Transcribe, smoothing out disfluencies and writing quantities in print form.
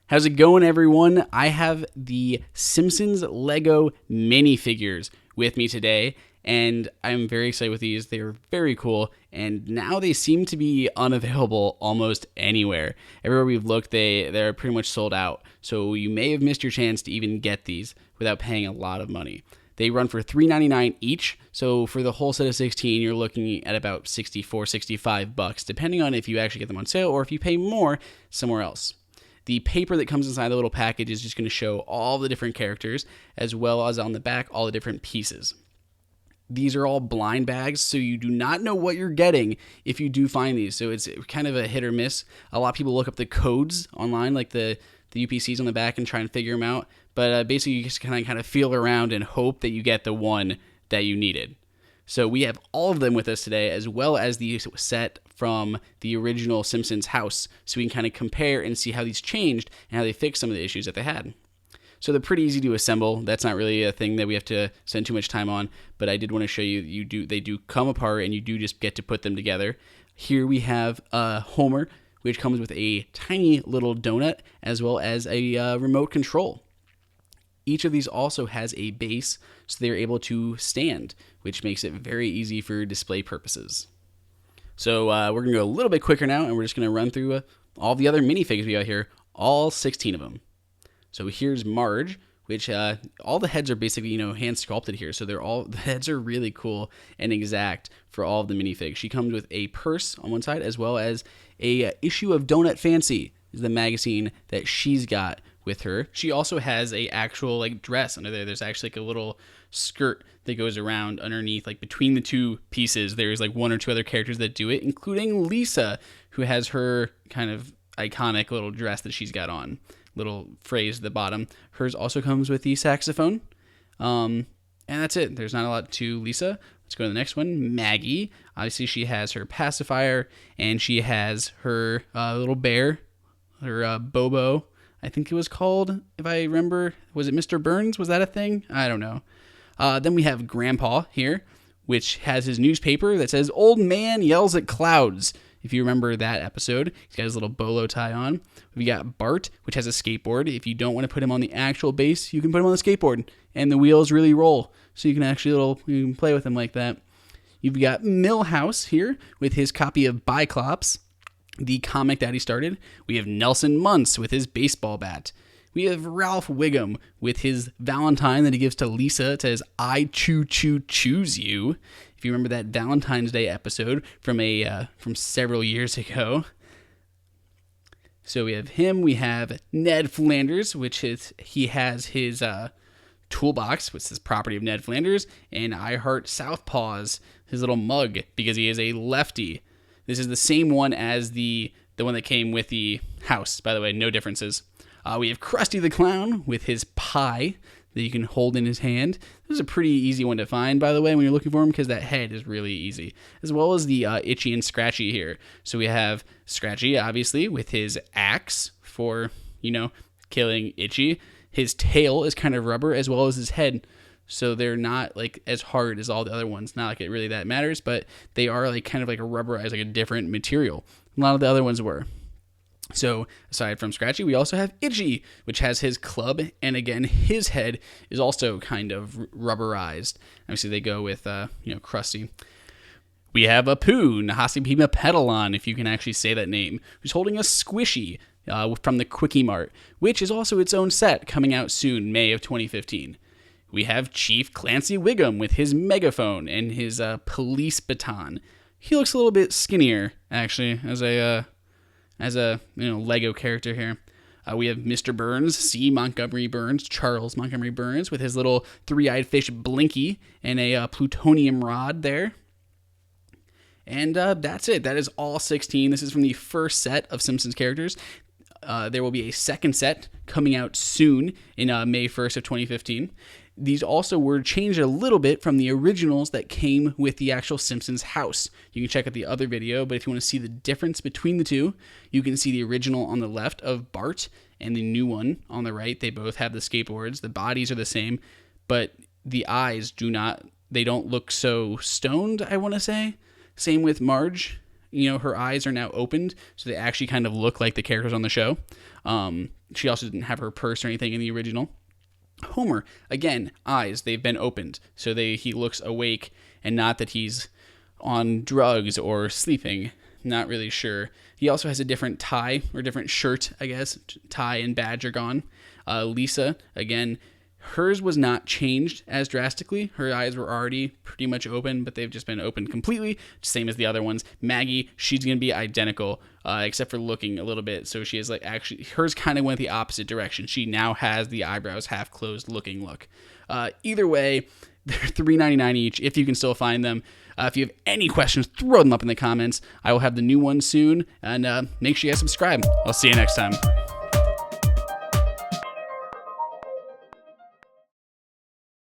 How's it going, everyone? I have the Simpsons Lego minifigures with me today, and I'm very excited with these. They're very cool, and now they seem to be unavailable almost anywhere. Everywhere we've looked, they're pretty much sold out, so you may have missed your chance to even get these without paying a lot of money. They run for $3.99 each, so for the whole set of 16, you're looking at about $64, $65, depending on if you actually get them on sale or if you pay more somewhere else. The paper that comes inside the little package is just going to show all the different characters, as well as on the back, all the different pieces. These are all blind bags, so you do not know what you're getting if you do find these. So it's kind of a hit or miss. A lot of people look up the codes online, like the UPCs on the back, and try and figure them out. But basically, you just kind of feel around and hope that you get the one that you needed. So we have all of them with us today, as well as the set from the original Simpsons house, so we can kind of compare and see how these changed and how they fixed some of the issues that they had. So they're pretty easy to assemble. That's not really a thing that we have to spend too much time on, but I did want to show you, they do come apart, and you do just get to put them together. Here we have Homer, which comes with a tiny little donut, as well as a remote control. Each of these also has a base, so they're able to stand, which makes it very easy for display purposes. So we're going to go a little bit quicker now, and we're just going to run through all the other minifigs we got here, all 16 of them. So here's Marge, which all the heads are basically, hand sculpted here. So the heads are really cool and exact for all of the minifigs. She comes with a purse on one side, as well as a issue of Donut Fancy, is the magazine that she's got with her. She also has a actual dress under there. There's actually a little skirt that goes around underneath, between the two pieces. There's one or two other characters that do it, including Lisa, who has her kind of iconic little dress that she's got on. Little phrase at the bottom. Hers also comes with the saxophone. And that's it. There's not a lot to Lisa. Let's go to the next one. Maggie. Obviously, she has her pacifier, and she has her little bear, her Bobo, I think it was called, if I remember. Was it Mr. Burns? Was that a thing? I don't know. Then we have Grandpa here, which has his newspaper that says, "Old Man Yells at Clouds." If you remember that episode, he's got his little bolo tie on. We got Bart, which has a skateboard. If you don't want to put him on the actual base, you can put him on the skateboard, and the wheels really roll, so you can actually you can play with him like that. You've got Milhouse here with his copy of Biclops, the comic that he started. We have Nelson Muntz with his baseball bat. We have Ralph Wiggum with his Valentine that he gives to Lisa. It says, "I choose you." If you remember that Valentine's Day episode from several years ago. So we have him. We have Ned Flanders, he has his toolbox, which is property of Ned Flanders, and I Heart Southpaws, his little mug, because he is a lefty. This is the same one as the one that came with the house, by the way, no differences. We have Krusty the Clown with his pie that you can hold in his hand. This is a pretty easy one to find, by the way, when you're looking for him, because that head is really easy. As well as the Itchy and Scratchy here. So we have Scratchy, obviously, with his axe for, killing Itchy. His tail is kind of rubber, as well as his head. So they're not as hard as all the other ones. Not like it really that matters, but they are kind of a rubberized, a different material. A lot of the other ones were. So aside from Scratchy, we also have Itchy, which has his club, and again, his head is also kind of rubberized. Obviously, they go with Krusty. We have Apu, Nahasi Pedalon, if you can actually say that name, who's holding a Squishy from the Quickie Mart, which is also its own set coming out soon, May of 2015. We have Chief Clancy Wiggum with his megaphone and his police baton. He looks a little bit skinnier, actually, as a Lego character here. We have Mr. Burns, Charles Montgomery Burns, with his little three-eyed fish Blinky and a plutonium rod there. And that's it. That is all 16. This is from the first set of Simpsons characters. There will be a second set coming out soon in May 1st of 2015. These also were changed a little bit from the originals that came with the actual Simpsons house. You can check out the other video, but if you want to see the difference between the two, you can see the original on the left of Bart and the new one on the right. They both have the skateboards. The bodies are the same, but the eyes don't look so stoned, I want to say. Same with Marge. her eyes are now opened, so they actually kind of look like the characters on the show. She also didn't have her purse or anything in the original. Homer, again, eyes, they've been opened, so he looks awake, and not that he's on drugs or sleeping. Not really sure. He also has a different tie, or different shirt, I guess. Tie and badge are gone. Lisa, again, hers was not changed as drastically. Her eyes were already pretty much open, but they've just been opened completely, same as the other ones. Maggie, she's going to be identical, except for looking a little bit. So she is actually, hers kind of went the opposite direction. She now has the eyebrows half closed looking look. Either way, they're $3.99 each if you can still find them. If you have any questions, throw them up in the comments. I will have the new one soon, and make sure you guys subscribe. I'll see you next time.